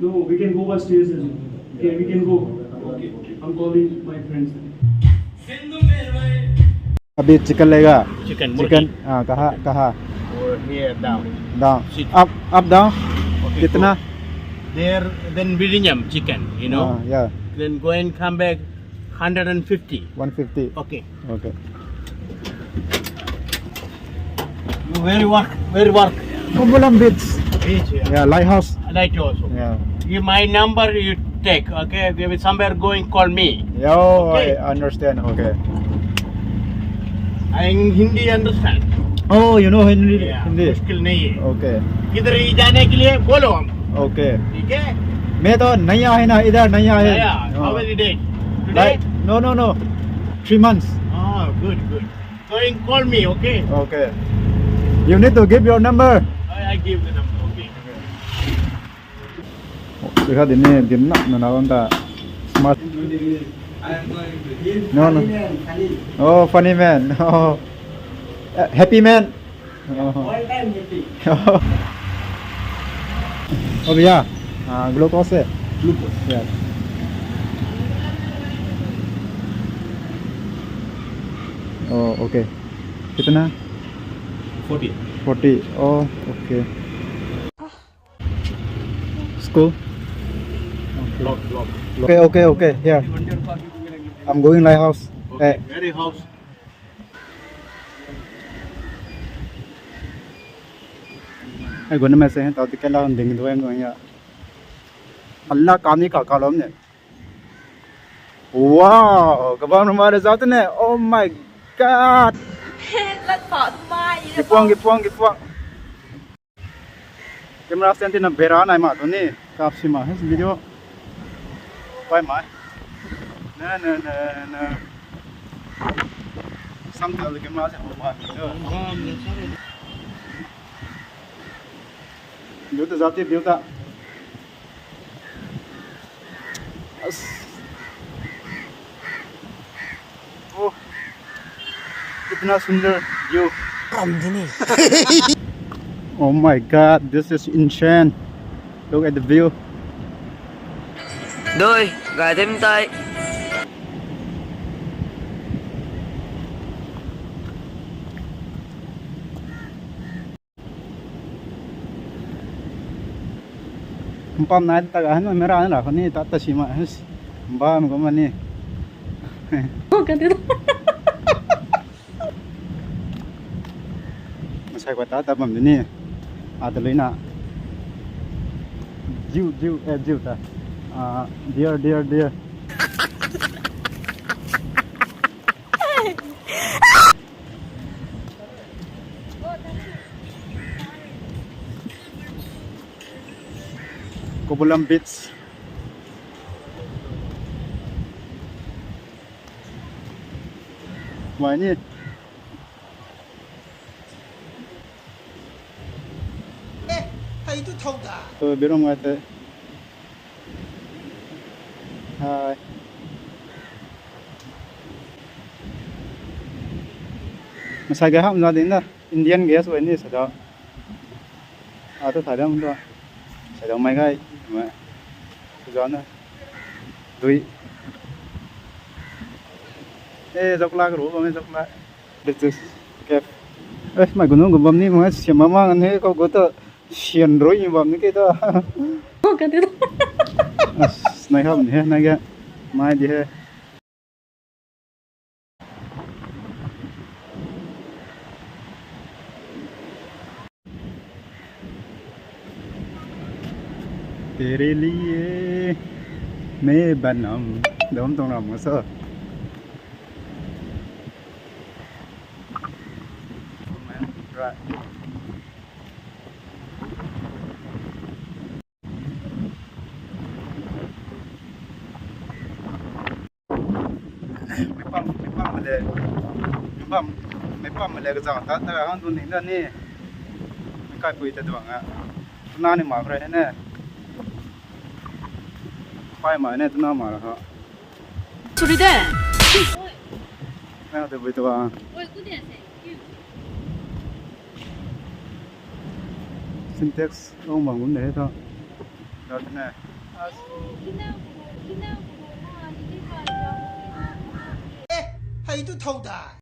No, we can go by stairs as well. Okay, we can go. Okay, I'm calling my friends. अभी chicken लेगा Chicken. Chicken हाँ कहाँ कहाँ Or here down. Down Sit. Up down Okay, कितना go. There, then Virinyam chicken, you know. या Then go and come back 150. 150 Okay. okay Where work? Where work? Kumpulan Beach Beach. Yeah. yeah lighthouse Like also. yeah You my number you take. Okay. If you somewhere going, call me. yo Okay. I understand okay I Hindi understand. oh you know Hindi Yeah. Hindi मुश्किल नहीं है. okay किधर ही जाने के लिए बोलो हम. okay ठीक है. मैं तो नहीं आए ना इधर नहीं आए Yeah. How many days? Today. like no 3 months Oh, good, good. Going, call me. Okay. okay you need to give your number I give the number. Okay. देखा दिन ने दिन ना ना कौन था smart no oh funny man oh happy man oh All time happy. oh भैया हाँ ग्लूकोज है Glucose. यार oh okay कितना 40. 40 oh okay school Lock. okay here I'm going lighthouse Okay. Very house. ai gonna mess हैं तो के लाऊं दिन दो हैं या अल्लाह कानी का कॉलम ने wow कबान हमारे साथ ने oh my god แล้วสอนมา gipuang camera stand na bera nai ma to ni kap si ma has video pai ma na sam ta camera se ho ma Điều ta जाती điều ta ओह कितना सुंदर view oh my god this is insane look at the view Đôi, gà thêm tay. pam nai ta ga han mera na khani ta ta sima ba m ko mani sai kwa ta ta bam ni a ta leina jiu ta dear Kumpulan Beach ngoài ni Thấy tôi thông cả. tôi biết không ngoài thế hai mà sai cái họng ra đến là Indian gas vậy ni sao đó tôi thấy không đó sai đó mấy cái mà gió nữa đuôi ê dọc la cái rú vào bên dọc la this is kẹp ê mày còn nó bấm ni mà xem mà mang anh có tờ xiên rối như bấm như cái đó này không nhé này cái mai đi hết तेरे लिए मैं बनम đốm tông nào mà sợ right mấy băm mà lấy cái dòng ta ăn tuần này nữa nè mấy cái bụi ta doang á na này mà phải nè phải mà nè tụi nó mà hả 소리 돼. nè tụi bụi doang syntax ông bằng vấn đề thôi đó thế này 係都偷大。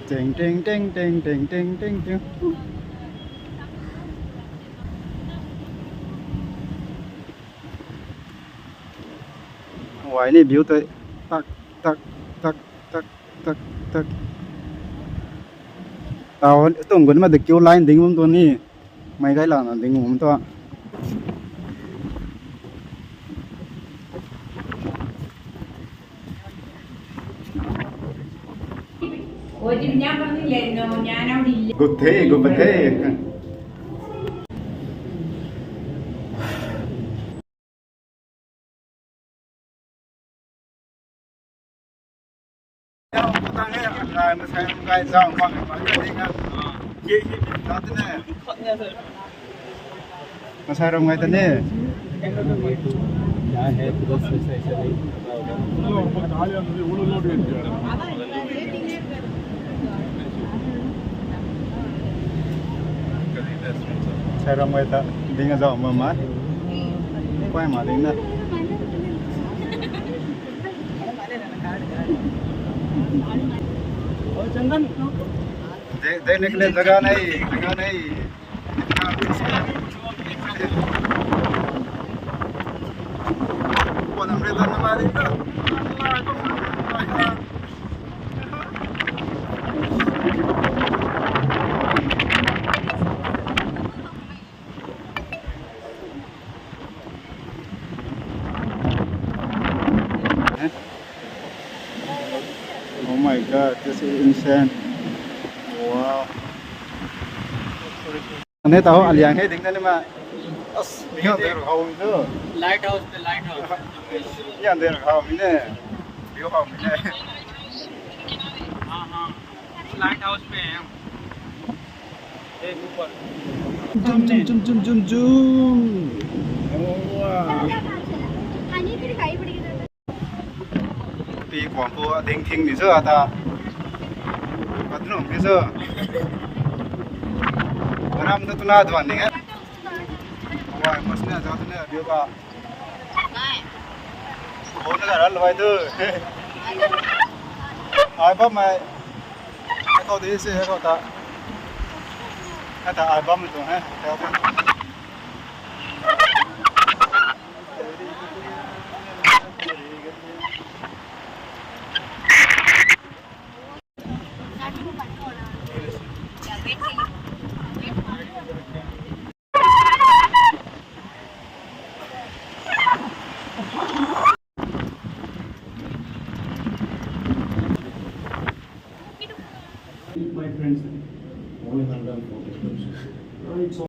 Ting ting ting ting ting ting ting ting. Ngoài này biểu tới tắc tắc tắc tắc tắc tắc. Tao tổng quân mà được kêu line tính không tuần đi. Mấy cái là tính không to. Good thế, good thế. Mà xem cái dòng bằng cái gì nha. Đó thế này. Mà sao rồng ngay thế này? Sao rồng ngay ta? Đi ngay dòng mà mát. Quay mà đến đây. देखने के लिए जगह नहीं कौन हमरे तो हमारे का Oh my god, this is insane. Wow. Anh tahu aliang he ding tani ma. As bihan der khau mi do. Lighthouse. Yan der khau mi ne. Biho khau mi ne. हाँ lighthouse पे हैं हम एक ऊपर Zoom. Wow. Pi quảng phố ding thing ni sơ ta. Bắt nó cái sơ. Nam nó tuna đoàn này hết. Ngoài mà xin cho thế này biểu bà. Bố nó là rất là tư. Ai bấm mày. Có tí xe có ta. Hay ta ai bấm rồi hả? Theo con. My friends, 140 steps. It's